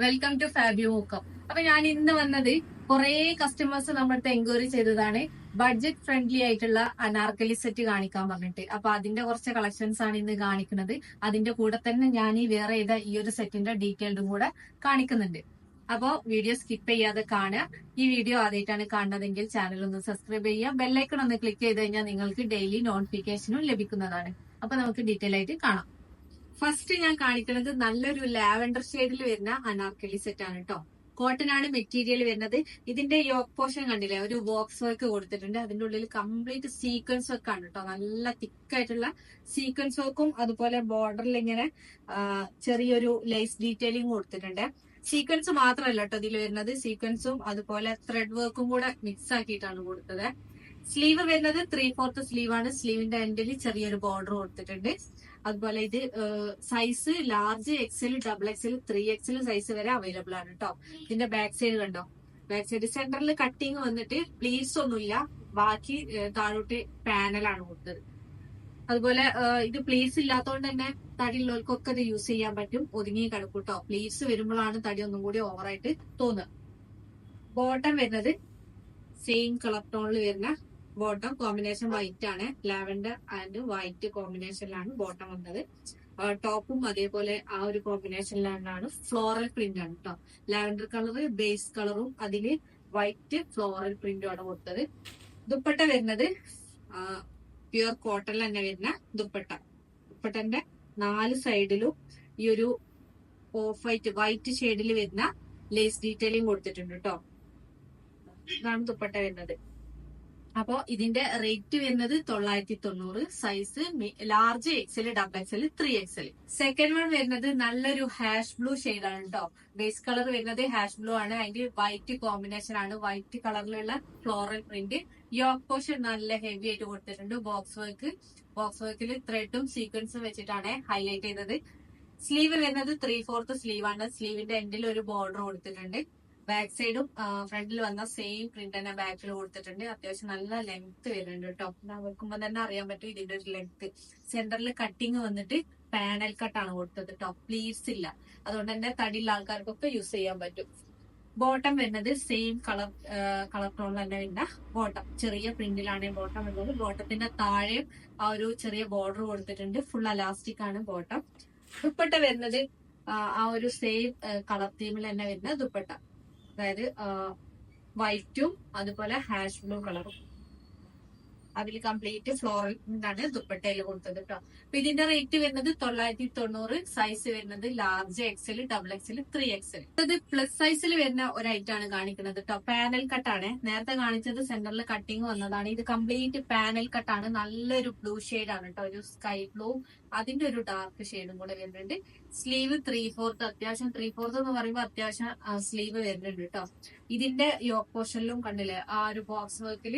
Welcome to Fabi മൂക്കം. അപ്പൊ ഞാൻ ഇന്ന് വന്നത് കുറെ കസ്റ്റമേഴ്സ് നമ്മുടെ അടുത്ത് എൻക്വയറി ചെയ്തതാണ് ബഡ്ജറ്റ് ഫ്രണ്ട്ലി ആയിട്ടുള്ള അനാർക്കലി സെറ്റ് കാണിക്കാൻ പറഞ്ഞിട്ട്. അപ്പൊ അതിന്റെ കുറച്ച് കളക്ഷൻസ് ആണ് ഇന്ന് കാണിക്കുന്നത്. അതിന്റെ കൂടെ തന്നെ ഞാൻ ഈ വേറെ ചെയ്ത ഈ ഒരു സെറ്റിന്റെ ഡീറ്റെയിൽഡും കൂടെ കാണിക്കുന്നുണ്ട്. അപ്പോ വീഡിയോ സ്കിപ്പ് ചെയ്യാതെ കാണുക. ഈ വീഡിയോ ആദ്യമായിട്ടാണ് കാണുന്നതെങ്കിൽ ചാനൽ ഒന്ന് സബ്സ്ക്രൈബ് ചെയ്യുക. ബെല്ലൈക്കൺ ഒന്ന് ക്ലിക്ക് ചെയ്ത് കഴിഞ്ഞാൽ നിങ്ങൾക്ക് ഡെയിലി നോട്ടിഫിക്കേഷനും ലഭിക്കുന്നതാണ്. അപ്പൊ നമുക്ക് ഡീറ്റെയിൽ ആയിട്ട് കാണാം. ഫസ്റ്റ് ഞാൻ കാണിക്കുന്നത് നല്ലൊരു ലാവൻഡർ ഷെയ്ഡിൽ വരുന്ന അനാർക്കലി സെറ്റ് ആണ് കേട്ടോ. കോട്ടൺ ആണ് മെറ്റീരിയൽ വരുന്നത്. ഇതിന്റെ യോക്ക് പോർഷൻ കണ്ടില്ലേ, ഒരു ബോക്സ് വർക്ക് കൊടുത്തിട്ടുണ്ട്. അതിന്റെ ഉള്ളിൽ കംപ്ലീറ്റ് സീക്വൻസ് വർക്ക് ആണ് കേട്ടോ. നല്ല തിക്കായിട്ടുള്ള സീക്വൻസ് വർക്കും അതുപോലെ ബോർഡറിൽ ഇങ്ങനെ ചെറിയൊരു ലേസ് ഡീറ്റെയിലിംഗ് കൊടുത്തിട്ടുണ്ട്. സീക്വൻസ് മാത്രമല്ല കേട്ടോ ഇതിൽ വരുന്നത്, സീക്വൻസും അതുപോലെ ത്രെഡ് വർക്കും കൂടെ മിക്സ് ആക്കിയിട്ടാണ് കൊടുത്തത്. സ്ലീവ് വരുന്നത് 3/4 സ്ലീവ് ആണ്. സ്ലീവിന്റെ എൻഡിൽ ചെറിയൊരു ബോർഡർ കൊടുത്തിട്ടുണ്ട്. അതുപോലെ ഇത് size large, XL, double XL, 3XL size വരെ അവൈലബിൾ ആണ് കേട്ടോ. ഇതിന്റെ ബാക്ക് സൈഡ് കണ്ടോ, ബാക്ക് സൈഡ് സെന്ററിൽ കട്ടിങ് വന്നിട്ട് പ്ലീറ്റ്സ് ഒന്നുമില്ല, ബാക്കി താഴോട്ട് പാനലാണ് കൊടുത്തത്. അതുപോലെ ഇത് പ്ലീറ്റ്സ് ഇല്ലാത്തതുകൊണ്ട് തന്നെ തടിയുള്ളവർക്കൊക്കെ ഇത് യൂസ് ചെയ്യാൻ പറ്റും. ഒതുങ്ങി കിടക്കും കേട്ടോ. പ്ലീറ്റ്സ് വരുമ്പോഴാണ് തടി ഒന്നും കൂടി ഓവറായിട്ട് തോന്നുക. ബോട്ടം വരുന്നത് സെയിം കളർ ടോണിൽ വരുന്ന ബോട്ടം, കോമ്പിനേഷൻ വൈറ്റ് ആണ്. ലാവൻഡർ ആൻഡ് വൈറ്റ് കോമ്പിനേഷനിലാണ് ബോട്ടം വന്നത്. ടോപ്പും അതേപോലെ ആ ഒരു കോമ്പിനേഷനിലാണ്. ഫ്ലോറൽ പ്രിന്റ് ആണ് കേട്ടോ. ലാവൻഡർ കളർ ബേസ് കളറും അതില് വൈറ്റ് ഫ്ലോറൽ പ്രിന്റും ആണ് കൊടുത്തത്. ദുപ്പട്ട വരുന്നത് പ്യുവർ കോട്ടണിൽ തന്നെ വരുന്ന ദുപ്പട്ട. ദുപ്പട്ടന്റെ 4 സൈഡിലും ഈ ഒരു ഓഫ് വൈറ്റ് ഷെയ്ഡിൽ വരുന്ന ലേസ് ഡീറ്റെയിലിംഗ് കൊടുത്തിട്ടുണ്ട് കേട്ടോ. ഇതാണ് ദുപ്പട്ട വരുന്നത്. അപ്പോ ഇതിന്റെ റേറ്റ് വരുന്നത് 990. Size large, XL, double XL, 3XL. Second one വരുന്നത് നല്ലൊരു ഹാഷ് ബ്ലൂ ഷെയ്ഡ് ആണ് കേട്ടോ. ബേസ് കളർ വരുന്നത് ഹാഷ് ബ്ലൂ ആണ്. അതിന്റെ വൈറ്റ് കോമ്പിനേഷൻ ആണ്. വൈറ്റ് കളറിലുള്ള ഫ്ലോറൽ പ്രിന്റ്. യോക്ക് പോർഷൻ നല്ല ഹെവി ആയിട്ട് കൊടുത്തിട്ടുണ്ട്. ബോക്സ് വർക്കിൽ ത്രെഡും സീക്വൻസും വെച്ചിട്ടാണ് ഹൈലൈറ്റ് ചെയ്തത്. സ്ലീവ് വരുന്നത് 3/4 സ്ലീവ് ആണ്. സ്ലീവിന്റെ എൻഡിൽ ഒരു ബോർഡർ കൊടുത്തിട്ടുണ്ട്. ബാക്ക് സൈഡും ഫ്രണ്ടിൽ വന്ന സെയിം പ്രിന്റ് തന്നെ ബാക്കിൽ കൊടുത്തിട്ടുണ്ട്. അത്യാവശ്യം നല്ല ലെങ്ത് വരുന്നുണ്ട് കേട്ടോ. വെക്കുമ്പോ തന്നെ അറിയാൻ പറ്റും ഇതിന്റെ ഒരു ലെങ്ത്. സെന്ററിൽ കട്ടിങ് വന്നിട്ട് പാനൽ കട്ടാണ് കൊടുത്തത് കേട്ടോ. പ്ലീറ്റ്സ് ഇല്ല, അതുകൊണ്ട് തന്നെ തടിയുള്ള ആൾക്കാർക്കൊക്കെ യൂസ് ചെയ്യാൻ പറ്റും. ബോട്ടം വരുന്നത് സെയിം കളർ ടോണിൽ തന്നെ വരുന്ന ബോട്ടം. ചെറിയ പ്രിന്റിലാണ് ബോട്ടം വരുന്നത്. ബോട്ടത്തിന്റെ താഴെയും ആ ഒരു ചെറിയ ബോർഡർ കൊടുത്തിട്ടുണ്ട്. ഫുൾ അലാസ്റ്റിക് ആണ് ബോട്ടം. ദുപ്പട്ട വരുന്നത് ആ ഒരു സെയിം കളർ തീമിൽ തന്നെ വരുന്ന ദുപ്പട്ട. അതായത് വൈറ്റും അതുപോലെ ഹാഷ് ബ്ലൂ കളറും. അതിൽ കംപ്ലീറ്റ് ഫ്ലോറൽ ആണ് ദുപ്പട്ടയിൽ കൊടുത്തത് കേട്ടോ. അപ്പൊ ഇതിന്റെ റേറ്റ് വരുന്നത് 990. സൈസ് വരുന്നത് large, XL, double XL, 3XL. ഇത് പ്ലസ് സൈസിൽ വരുന്ന ഒരു ഐറ്റം ആണ് കാണിക്കുന്നത് കേട്ടോ. പാനൽ കട്ടാണ്. നേരത്തെ കാണിച്ചത് സെന്ററിൽ കട്ടിങ് വന്നതാണ്. ഇത് കംപ്ലീറ്റ് പാനൽ കട്ടാണ്. നല്ലൊരു ബ്ലൂ ഷെയ്ഡ് ആണ് കേട്ടോ. ഒരു സ്കൈ ബ്ലൂ, അതിന്റെ ഒരു ഡാർക്ക് ഷെയ്ഡും കൂടെ വരുന്നുണ്ട്. സ്ലീവ് 3/4, അത്യാവശ്യം 3/4 എന്ന് പറയുമ്പോൾ അത്യാവശ്യം സ്ലീവ് വരുന്നുണ്ട് കേട്ടോ. ഇതിന്റെ യോക്ക് പോർഷനിലും കണ്ടില്ലേ, ആ ഒരു ബോക്സ് വർക്കിൽ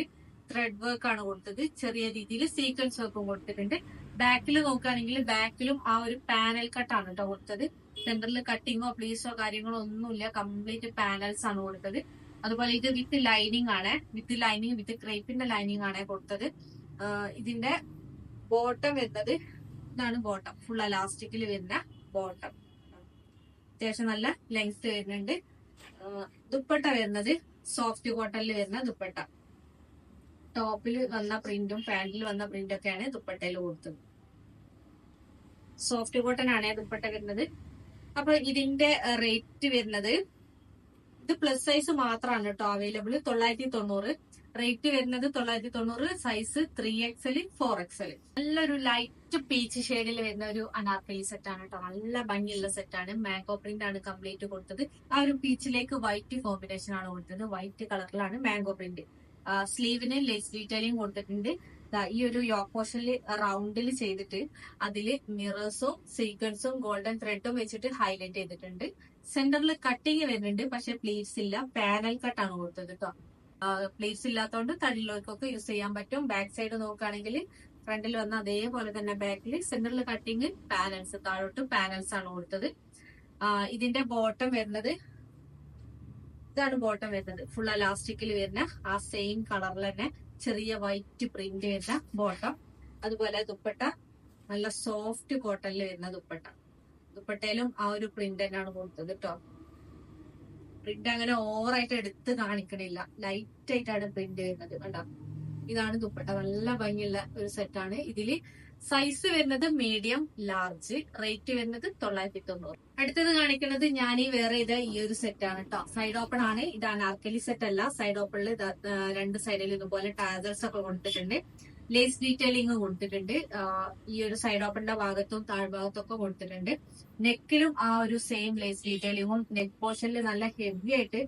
ത്രെഡ് വർക്ക് ആണ് കൊടുത്തത്. ചെറിയ രീതിയിൽ സീക്വൻസ് വർക്കും കൊടുത്തിട്ടുണ്ട്. ബാക്കിൽ നോക്കുകയാണെങ്കിൽ ബാക്കിലും ആ ഒരു പാനൽ കട്ടാണ് കേട്ടോ കൊടുത്തത്. സെന്ററിൽ കട്ടിങ്ങോ പ്ലീസോ കാര്യങ്ങളോ ഒന്നുമില്ല, കംപ്ലീറ്റ് പാനൽസ് ആണ് കൊടുത്തത്. അതുപോലെ ഇത് വിത്ത് ലൈനിങ് ആണ്. വിത്ത് ക്രേപ്പിന്റെ ലൈനിങ് ആണ് കൊടുത്തത്. ഇതിന്റെ ബോട്ടം വരുന്നത് ഇതാണ്. ബോട്ടം ഫുൾ അലാസ്റ്റിക്കിൽ വരുന്ന ബോട്ടം. അത്യാവശ്യം നല്ല ലെങ്ത് വരുന്നുണ്ട്. ദുപ്പട്ട വരുന്നത് സോഫ്റ്റ് കോട്ടണിൽ വരുന്ന ദുപ്പട്ട. ടോപ്പിൽ വന്ന പ്രിന്റും പാന്റിൽ വന്ന പ്രിന്റും ഒക്കെയാണ് ദുപ്പട്ടയിൽ കൊടുത്തത്. സോഫ്റ്റ് കോട്ടൺ ആണ് ദുപ്പട്ട വരുന്നത്. അപ്പൊ ഇതിന്റെ റേറ്റ് വരുന്നത്, ഇത് പ്ലസ് സൈസ് മാത്രമാണ് കേട്ടോ അവൈലബിൾ. 990. റേറ്റ് വരുന്നത് 990. Size 3XL, 4XL. നല്ലൊരു ലൈറ്റ് പീച്ച് ഷെയ്ഡിൽ വരുന്ന ഒരു അനാർക്കലി സെറ്റ് ആണ് കേട്ടോ. നല്ല ഭംഗിയുള്ള സെറ്റ് ആണ്. മാംഗോ പ്രിന്റ് ആണ് കംപ്ലീറ്റ് കൊടുത്തത്. ആ ഒരു പീച്ചിലേക്ക് വൈറ്റ് കോമ്പിനേഷൻ ആണ് കൊടുത്തത്. വൈറ്റ് കളറിലാണ് മാംഗോ പ്രിന്റ്. സ്ലീവിന് ലേസ് ഡീറ്റെയിലിംഗ് കൊടുത്തിട്ടുണ്ട്. ഈ ഒരു യോക്ക് പോർഷനിൽ റൗണ്ടിൽ ചെയ്തിട്ട് അതില് മിറേഴ്സും സീക്വൻസും ഗോൾഡൻ ത്രെഡും വെച്ചിട്ട് ഹൈലൈറ്റ് ചെയ്തിട്ടുണ്ട്. സെന്ററിൽ കട്ടിങ് വരുന്നുണ്ട്, പക്ഷെ പ്ലീറ്റ്സ് ഇല്ല. പാനൽ കട്ടാണ് കൊടുത്തത് കേട്ടോ. പ്ലീറ്റ്സ് ഇല്ലാത്തതുകൊണ്ട് തടിയുള്ളവർക്കൊക്കെ യൂസ് ചെയ്യാൻ പറ്റും. ബാക്ക് സൈഡ് നോക്കുകയാണെങ്കിൽ ഫ്രണ്ടിൽ വന്ന അതേപോലെ തന്നെ ബാക്കിൽ സെന്ററിൽ കട്ടിങ്, പാനൽസ് താഴോട്ട് പാനൽസ് ആണ് കൊടുത്തത്. ഇതിന്റെ ബോട്ടം വരുന്നത് ഇതാണ്. ബോട്ടം വരുന്നത് ഫുൾ അലാസ്റ്റിക്കിൽ വരുന്ന ആ സെയിം കളറിൽ തന്നെ ചെറിയ വൈറ്റ് പ്രിന്റ് വരുന്ന ബോട്ടം. അതുപോലെ ദുപ്പട്ട നല്ല സോഫ്റ്റ് കോട്ടണിൽ വരുന്ന ദുപ്പട്ട. ദുപ്പട്ടയിലും ആ ഒരു പ്രിന്റ് തന്നെയാണ് കൊടുത്തത് കേട്ടോ. പ്രിന്റ് അങ്ങനെ ഓവറായിട്ട് എടുത്ത് കാണിക്കണില്ല, ലൈറ്റ് ആയിട്ടാണ് പ്രിന്റ് വരുന്നത്. കണ്ടോ, ഇതാണ് ദുപ്പട്ട. നല്ല ഭംഗിയുള്ള ഒരു സെറ്റാണ്. ഇതില് സൈസ് വരുന്നത് മീഡിയം ലാർജ്, റേറ്റ് വരുന്നത് 990. അടുത്തത് കാണിക്കുന്നത് ഞാൻ ഈ വേറെ ചെയ്ത ഈ ഒരു സെറ്റാണ് കേട്ടോ. സൈഡ് ഓപ്പൺ ആണ്. ഇത് അനാർക്കലി സെറ്റ് അല്ല. സൈഡ് ഓപ്പണിൽ രണ്ട് സൈഡിൽ ഇതുപോലെ ടാസൽസ് ഒക്കെ കൊടുത്തിട്ടുണ്ട്, ലേസ് ഡീറ്റെയിലിംഗ് കൊടുത്തിട്ടുണ്ട്. ഈ ഒരു സൈഡ് ഓപ്പണിന്റെ ഭാഗത്തും താഴ്ഭാഗത്തും ഒക്കെ കൊടുത്തിട്ടുണ്ട്. നെക്കിലും ആ ഒരു സെയിം ലേസ് ഡീറ്റെയിലിംഗും, നെക്ക് പോർഷനിൽ നല്ല ഹെവി ആയിട്ട്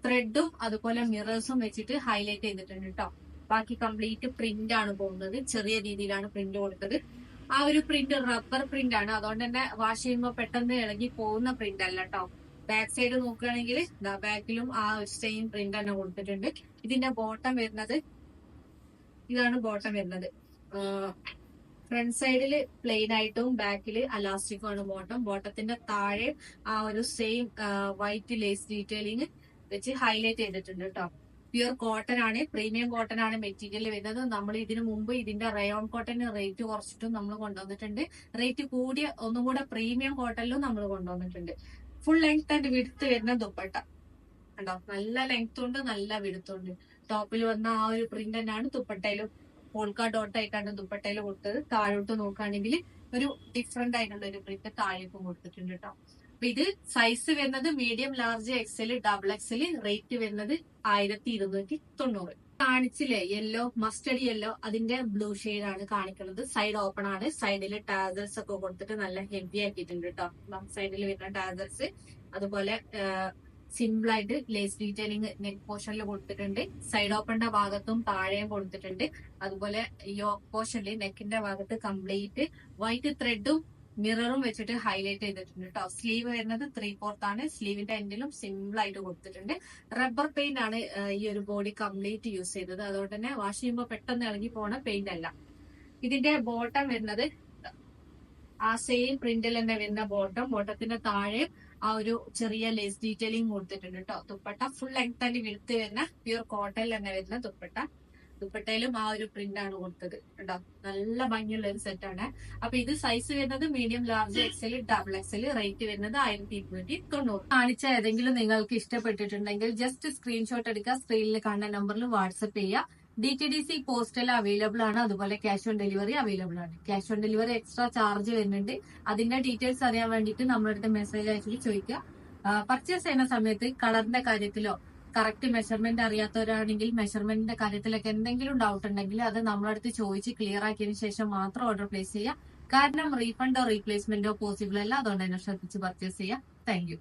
ത്രെഡും അതുപോലെ മിറേഴ്സും വെച്ചിട്ട് ഹൈലൈറ്റ് ചെയ്തിട്ടുണ്ട് കേട്ടോ. ബാക്കി കംപ്ലീറ്റ് പ്രിന്റ് ആണ് പോകുന്നത്. ചെറിയ രീതിയിലാണ് പ്രിന്റ് കൊടുത്തത്. ആ ഒരു പ്രിന്റ് റബ്ബർ പ്രിന്റ് ആണ്, അതുകൊണ്ട് തന്നെ വാഷ് ചെയ്യുമ്പോൾ പെട്ടെന്ന് ഇളകി പോകുന്ന പ്രിന്റ് അല്ല കേട്ടോ. ബാക്ക് സൈഡ് നോക്കുകയാണെങ്കിൽ ബാക്കിലും ആ ഒരു സെയിം പ്രിന്റ് തന്നെ കൊടുത്തിട്ടുണ്ട്. ഇതിന്റെ ബോട്ടം വരുന്നത് ഇതാണ്. ബോട്ടം വരുന്നത് ഫ്രണ്ട് സൈഡിൽ പ്ലെയിൻ ആയിട്ടും ബാക്കിൽ അലാസ്റ്റിക്കും ആണ് ബോട്ടം. ബോട്ടത്തിന്റെ താഴെ ആ ഒരു സെയിം വൈറ്റ് ലേസ് ഡീറ്റെയിലിംഗ് വെച്ച് ഹൈലൈറ്റ് ചെയ്തിട്ടുണ്ട് കേട്ടോ. പ്യുർ കോട്ടൺ ആണ്, പ്രീമിയം കോട്ടൺ ആണ് മെറ്റീരിയൽ വരുന്നത്. നമ്മൾ ഇതിനു മുമ്പ് ഇതിന്റെ റയോൺ കോട്ടന് റേറ്റ് കുറച്ചിട്ടും നമ്മൾ കൊണ്ടുവന്നിട്ടുണ്ട്. റേറ്റ് കൂടിയ ഒന്നും കൂടെ പ്രീമിയം കോട്ടണിലും നമ്മൾ കൊണ്ടുവന്നിട്ടുണ്ട്. ഫുൾ ലെങ്ത് ആൻഡ് വിഡ്ത്ത് വരുന്ന ദുപ്പട്ട കണ്ടോ, നല്ല ലെങ്ത് ഉണ്ട്, നല്ല വിഡ്ത്ത് ഉണ്ട്. ടോപ്പിൽ വന്ന ആ ഒരു പ്രിന്റ് തന്നെയാണ് ദുപ്പട്ടയിലും പോൾക്ക ഡോട്ട് ആയിട്ടാണ് ദുപ്പട്ടയിൽ കൊടുത്തത്. താഴോട്ട് നോക്കുകയാണെങ്കിൽ ഒരു ഡിഫറെന്റ് ആയിട്ടുള്ള ഒരു പ്രിന്റ് താഴേക്കും കൊടുത്തിട്ടുണ്ട് കേട്ടോ. അപ്പൊ ഇത് സൈസ് വരുന്നത് medium large XL double Excel, rate വരുന്നത് 1290. കാണിച്ചില്ലേ യെല്ലോ, മസ്റ്റർഡ് യെല്ലോ, അതിന്റെ ബ്ലൂ ഷെയ്ഡ് ആണ് കാണിക്കുന്നത്. സൈഡ് ഓപ്പൺ ആണ്. സൈഡിൽ ടാസൽസ് ഒക്കെ കൊടുത്തിട്ട് നല്ല ഹെവി ആക്കിയിട്ടുണ്ട് കേട്ടോ. സൈഡിൽ വരുന്ന ടാസൽസ് അതുപോലെ സിമ്പിൾ ആയിട്ട് ലേസ് ഡീറ്റെയിലിംഗ് നെക്ക് പോർഷനിൽ കൊടുത്തിട്ടുണ്ട്. സൈഡ് ഓപ്പണിന്റെ ഭാഗത്തും താഴെയും കൊടുത്തിട്ടുണ്ട്. അതുപോലെ യോക്ക് പോർഷനിൽ നെക്കിന്റെ ഭാഗത്ത് കംപ്ലീറ്റ് വൈറ്റ് ത്രെഡും മിററും വെച്ചിട്ട് ഹൈലൈറ്റ് ചെയ്തിട്ടുണ്ട് കേട്ടോ. സ്ലീവ് വരുന്നത് 3/4 ആണ്. സ്ലീവിന്റെ എൻഡിലും സിമ്പിൾ ആയിട്ട് കൊടുത്തിട്ടുണ്ട്. റബ്ബർ പെയിന്റ് ആണ് ഈ ഒരു ബോഡി കംപ്ലീറ്റ് യൂസ് ചെയ്തത്, അതുകൊണ്ട് തന്നെ വാഷ് ചെയ്യുമ്പോൾ പെട്ടെന്ന് ഇളകി പോണ പെയിന്റ് അല്ല. ഇതിന്റെ ബോട്ടം വരുന്നത് ആ സെയിം പ്രിന്റിൽ തന്നെ വരുന്ന ബോട്ടം. ബോട്ടത്തിന്റെ താഴെ ആ ഒരു ചെറിയ ലേസ് ഡീറ്റെയിലിംഗ് കൊടുത്തിട്ടുണ്ട് കേട്ടോ. Dupatta full length and width വരുന്ന പ്യുർ കോട്ടണിൽ തന്നെ വരുന്ന ദുപ്പട്ട. ദുപ്പട്ടയിലും ആ ഒരു പ്രിന്റ് ആണ് കൊടുത്തത് കേട്ടോ. നല്ല ഭംഗിയുള്ള ഒരു സെറ്റ് ആണ്. അപ്പൊ ഇത് സൈസ് വരുന്നത് medium large XL double Excel, rate വരുന്നത് 1290. കാണിച്ച ഏതെങ്കിലും നിങ്ങൾക്ക് ഇഷ്ടപ്പെട്ടിട്ടുണ്ടെങ്കിൽ ജസ്റ്റ് സ്ക്രീൻഷോട്ട് എടുക്കുക, സ്ക്രീനിൽ കാണുന്ന നമ്പറിൽ വാട്സ്ആപ്പ് ചെയ്യുക. DTDC പോസ്റ്റൽ അവൈലബിൾ ആണ്, അതുപോലെ ക്യാഷ് ഓൺ ഡെലിവറി അവൈലബിൾ ആണ്. Cash on delivery extra charge വരുന്നുണ്ട്. അതിന്റെ ഡീറ്റെയിൽസ് അറിയാൻ വേണ്ടിയിട്ട് നമ്മുടെ അടുത്ത് മെസ്സേജ് അയച്ചിട്ട് ചോദിക്കുക. പർച്ചേസ് ചെയ്യുന്ന സമയത്ത് കളറിന്റെ കാര്യത്തിലോ കറക്റ്റ് മെഷർമെന്റ് അറിയാത്തവരാണെങ്കിൽ മെഷർമെന്റിന്റെ കാര്യത്തിലൊക്കെ എന്തെങ്കിലും ഡൗട്ട് ഉണ്ടെങ്കിൽ അത് നമ്മളടുത്ത് ചോദിച്ച് ക്ലിയർ ആക്കിയതിനു ശേഷം മാത്രം ഓർഡർ പ്ലേസ് ചെയ്യുക. കാരണം റീഫണ്ടോ റീപ്ലേസ്മെന്റോ പോസിബിൾ അല്ല, അതുകൊണ്ട് തന്നെ ശ്രദ്ധിച്ച് പർച്ചേസ് ചെയ്യുക. Thank you.